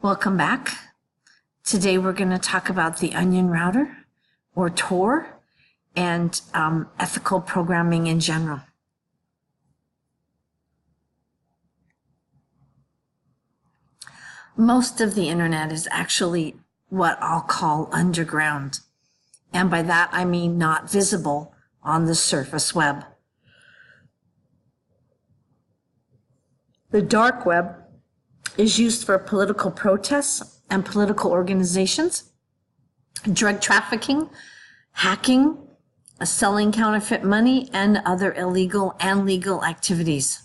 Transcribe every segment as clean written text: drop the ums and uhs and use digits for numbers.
Welcome back. Today we're going to talk about the onion router, or Tor, and ethical programming in general. Most of the internet is actually what I'll call underground. And by that I mean not visible on the surface web. The dark web is used for political protests and political organizations, drug trafficking, hacking, selling counterfeit money, and other illegal and legal activities.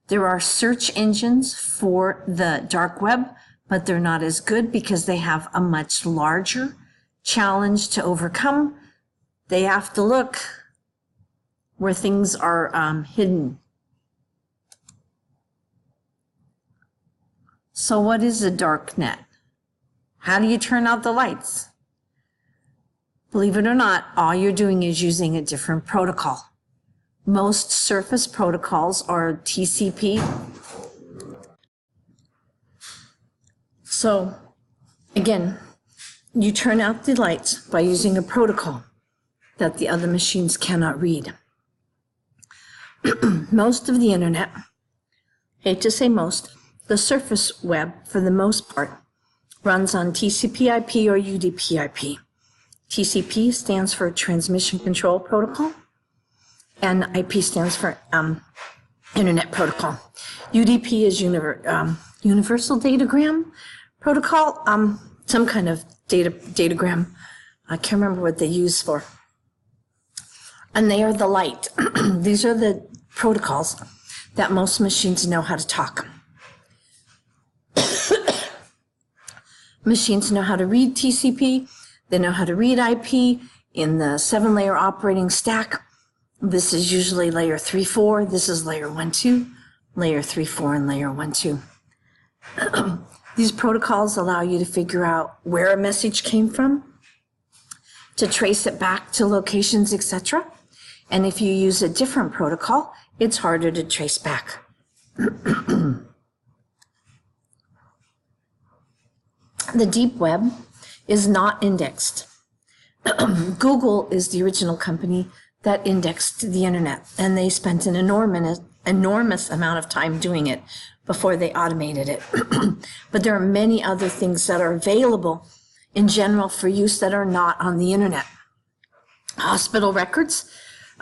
There are search engines for the dark web, but they're not as good because they have a much larger challenge to overcome. They have to look where things are hidden. So what is a dark net? How do you turn out the lights? Believe it or not, all you're doing is using a different protocol. Most surface protocols are TCP. So again, you turn out the lights by using a protocol that the other machines cannot read. Most of the internet, hate to say most, the surface web, for the most part, runs on TCP/IP or UDP/IP. TCP stands for Transmission Control Protocol, and IP stands for Internet Protocol. UDP is Universal Datagram Protocol, some kind of datagram. I can't remember what they use for. And they are the light. These are the protocols that most machines know how to talk. Machines know how to read TCP, they know how to read IP in the 7-layer operating stack. This is usually layer 3-4, this is layer 1-2, layer 3-4, and layer 1-2. These protocols allow you to figure out where a message came from, to trace it back to locations, etc. And if you use a different protocol, it's harder to trace back. The deep web is not indexed. Google is the original company that indexed the internet, and they spent an enormous amount of time doing it before they automated it. But there are many other things that are available in general for use that are not on the internet. Hospital records,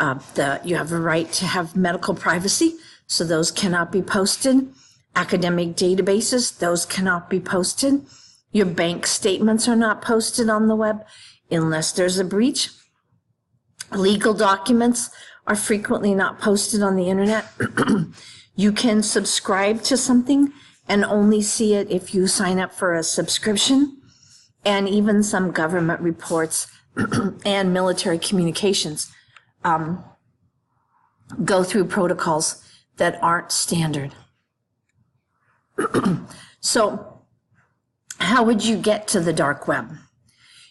you have a right to have medical privacy, so those cannot be posted. Academic databases, those cannot be posted. Your bank statements are not posted on the web unless there's a breach. Legal documents are frequently not posted on the internet. You can subscribe to something and only see it if you sign up for a subscription. And even some government reports and military communications go through protocols that aren't standard. So how would you get to the dark web?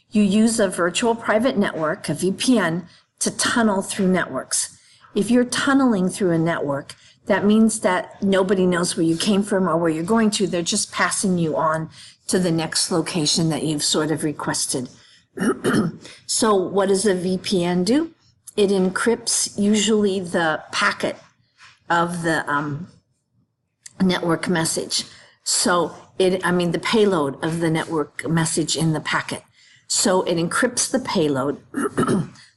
You use a virtual private network, a VPN, to tunnel through networks. If you're tunneling through a network, that means that nobody knows where you came from or where you're going to. They're just passing you on to the next location that you've sort of requested. So what does a VPN do? It encrypts usually the packet of the network message. So the payload of the network message in the packet. So it encrypts the payload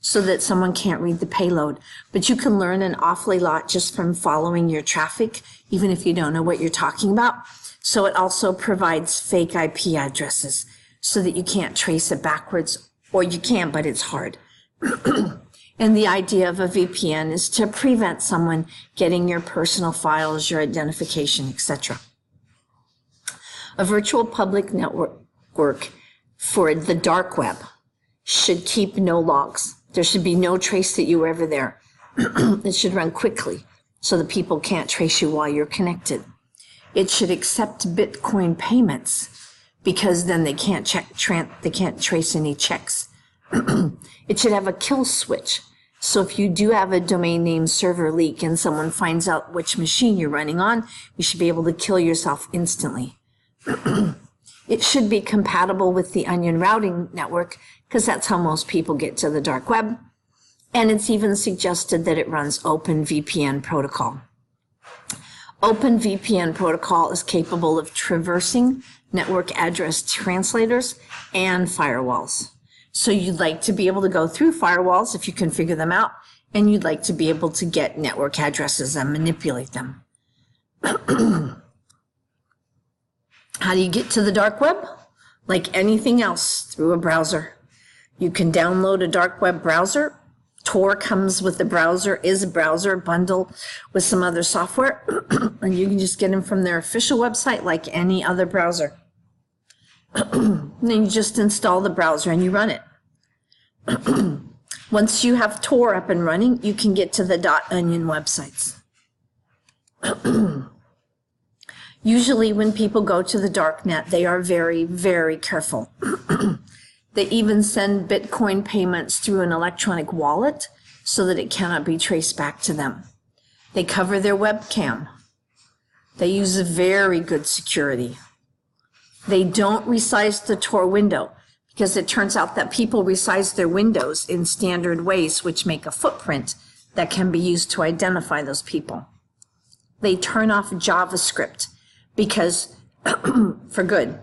so that someone can't read the payload. But you can learn an awfully lot just from following your traffic, even if you don't know what you're talking about. So it also provides fake IP addresses so that you can't trace it backwards, or you can, but it's hard. And the idea of a VPN is to prevent someone getting your personal files, your identification, etc. A virtual public network for the dark web should keep no logs. There should be no trace that you were ever there. It should run quickly so that people can't trace you while you're connected. It should accept Bitcoin payments because then they can't trace any checks. It should have a kill switch. So if you do have a domain name server leak and someone finds out which machine you're running on, you should be able to kill yourself instantly. It should be compatible with the Onion routing network because that's how most people get to the dark web. And it's even suggested that it runs OpenVPN protocol. OpenVPN protocol is capable of traversing network address translators and firewalls. So you'd like to be able to go through firewalls if you can figure them out, and you'd like to be able to get network addresses and manipulate them. How do you get to the dark web? Like anything else, through a browser. You can download a dark web browser. Tor comes with the browser, is a browser bundle with some other software, and you can just get them from their official website like any other browser. Then you just install the browser and you run it. Once you have Tor up and running, you can get to the .onion websites. Usually when people go to the darknet, they are very, very careful. They even send Bitcoin payments through an electronic wallet so that it cannot be traced back to them. They cover their webcam. They use a very good security. They don't resize the Tor window because it turns out that people resize their windows in standard ways which make a footprint that can be used to identify those people. They turn off JavaScript because, for good,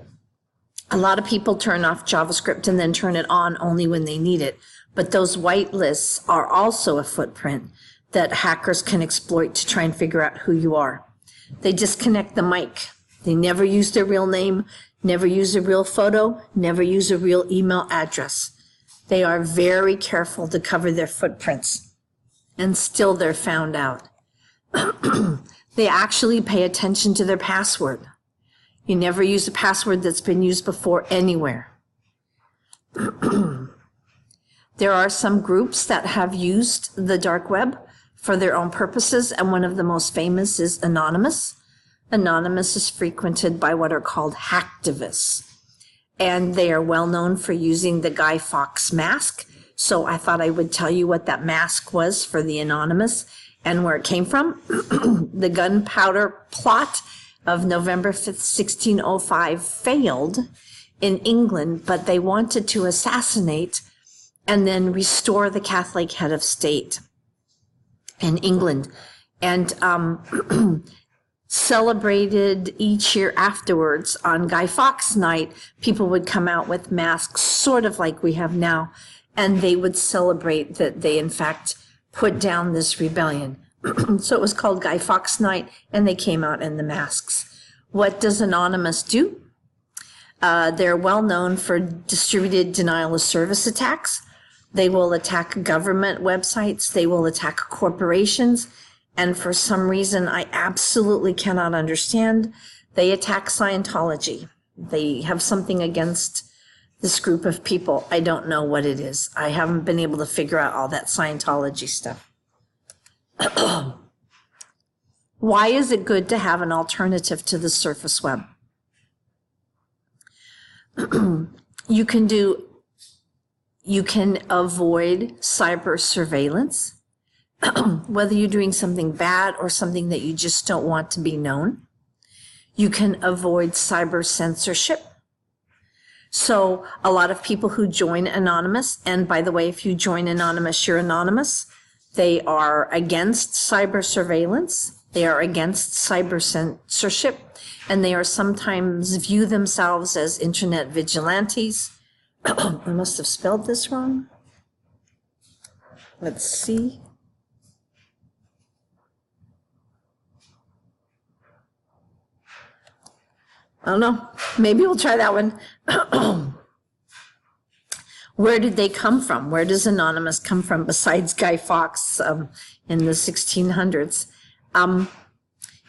a lot of people turn off JavaScript and then turn it on only when they need it. But those whitelists are also a footprint that hackers can exploit to try and figure out who you are. They disconnect the mic. They never use their real name, never use a real photo, never use a real email address. They are very careful to cover their footprints, and still they're found out. They actually pay attention to their password. You never use a password that's been used before anywhere. There are some groups that have used the dark web for their own purposes, and one of the most famous is Anonymous. Anonymous is frequented by what are called hacktivists, and they are well known for using the Guy Fawkes mask. So I thought I would tell you what that mask was for the Anonymous and where it came from. The gunpowder plot of November 5th, 1605 failed in England, but they wanted to assassinate and then restore the Catholic head of state in England, and celebrated each year afterwards on Guy Fawkes night. People would come out with masks sort of like we have now, and they would celebrate that they in fact put down this rebellion. So it was called Guy Fawkes night, and they came out in the masks. What does Anonymous do? They're well known for distributed denial of service attacks. They will attack government websites. They will attack corporations. And for some reason I absolutely cannot understand, they attack Scientology. They have something against this group of people. I don't know what it is. I haven't been able to figure out all that Scientology stuff. Why is it good to have an alternative to the surface web? You can avoid cyber surveillance, whether you're doing something bad or something that you just don't want to be known. You can avoid cyber censorship. So a lot of people who join Anonymous, and by the way, if you join Anonymous, you're anonymous. They are against cyber surveillance. They are against cyber censorship, and they are sometimes view themselves as internet vigilantes. I must have spelled this wrong. Let's see. I don't know. Maybe we'll try that one. Where did they come from? Where does Anonymous come from besides Guy Fawkes in the 1600s?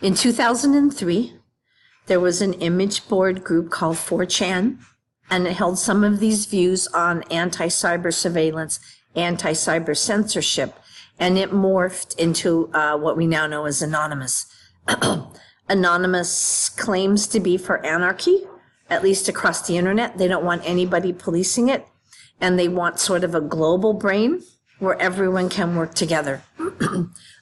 In 2003, there was an image board group called 4chan, and it held some of these views on anti-cyber surveillance, anti-cyber censorship, and it morphed into what we now know as Anonymous. Anonymous claims to be for anarchy, at least across the internet. They don't want anybody policing it, and they want sort of a global brain where everyone can work together.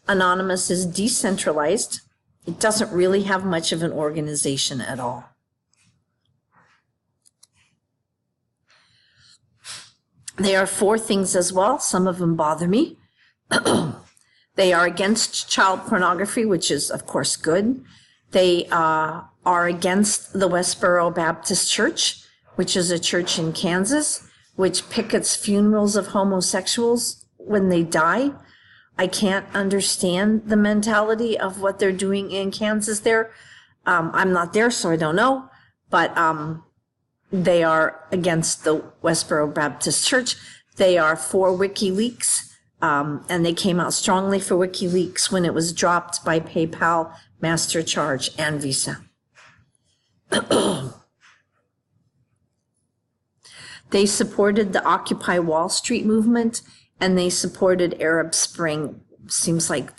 Anonymous is decentralized. It doesn't really have much of an organization at all. They are for things as well. Some of them bother me. They are against child pornography, which is, of course, good. They are against the Westboro Baptist Church, which is a church in Kansas, which pickets funerals of homosexuals when they die. I can't understand the mentality of what they're doing in Kansas there. I'm not there, so I don't know. But they are against the Westboro Baptist Church. They are for WikiLeaks, and they came out strongly for WikiLeaks when it was dropped by PayPal, MasterCharge, and Visa. They supported the Occupy Wall Street movement, and they supported Arab Spring, seems like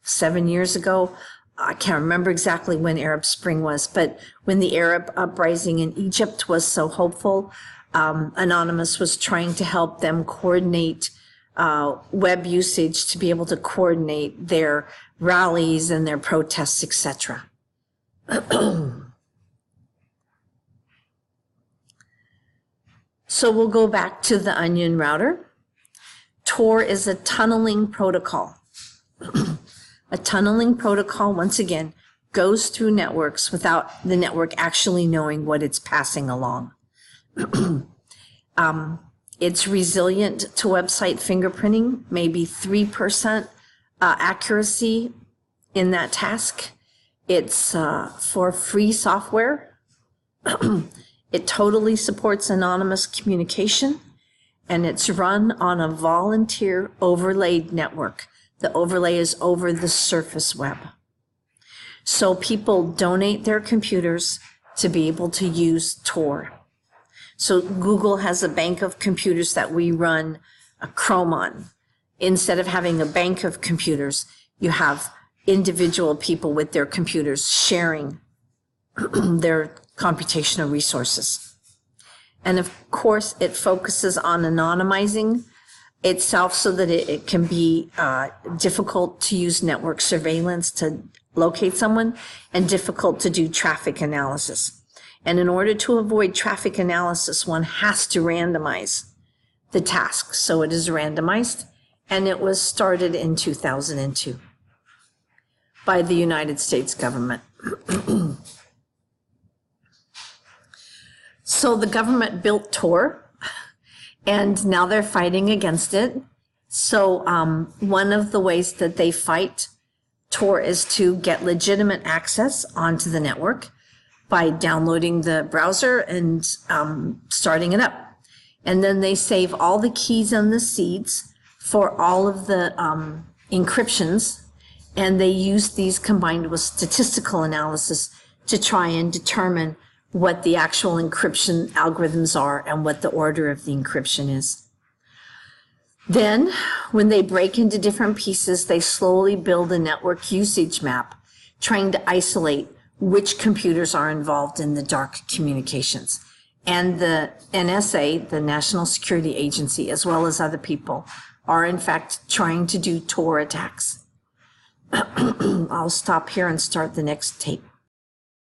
7 years ago. I can't remember exactly when Arab Spring was, but when the Arab uprising in Egypt was so hopeful, Anonymous was trying to help them coordinate web usage to be able to coordinate their rallies and their protests, etc. So we'll go back to the Onion router. Tor is a tunneling protocol. A tunneling protocol, once again, goes through networks without the network actually knowing what it's passing along. It's resilient to website fingerprinting, maybe 3% accuracy in that task. It's for free software. It totally supports anonymous communication, and it's run on a volunteer overlaid network. The overlay is over the surface web. So people donate their computers to be able to use Tor. So Google has a bank of computers that we run a Chrome on. Instead of having a bank of computers, you have individual people with their computers sharing their computational resources. And of course, it focuses on anonymizing itself so that it can be difficult to use network surveillance to locate someone and difficult to do traffic analysis. And in order to avoid traffic analysis, one has to randomize the task. So it is randomized, and it was started in 2002 by the United States government. So the government built Tor, and now they're fighting against it. So one of the ways that they fight Tor is to get legitimate access onto the network by downloading the browser and starting it up. And then they save all the keys and the seeds for all of the encryptions, and they use these combined with statistical analysis to try and determine what the actual encryption algorithms are and what the order of the encryption is. Then, when they break into different pieces, they slowly build a network usage map, trying to isolate which computers are involved in the dark communications. And the NSA, the National Security Agency, as well as other people, are in fact trying to do Tor attacks. I'll stop here and start the next tape.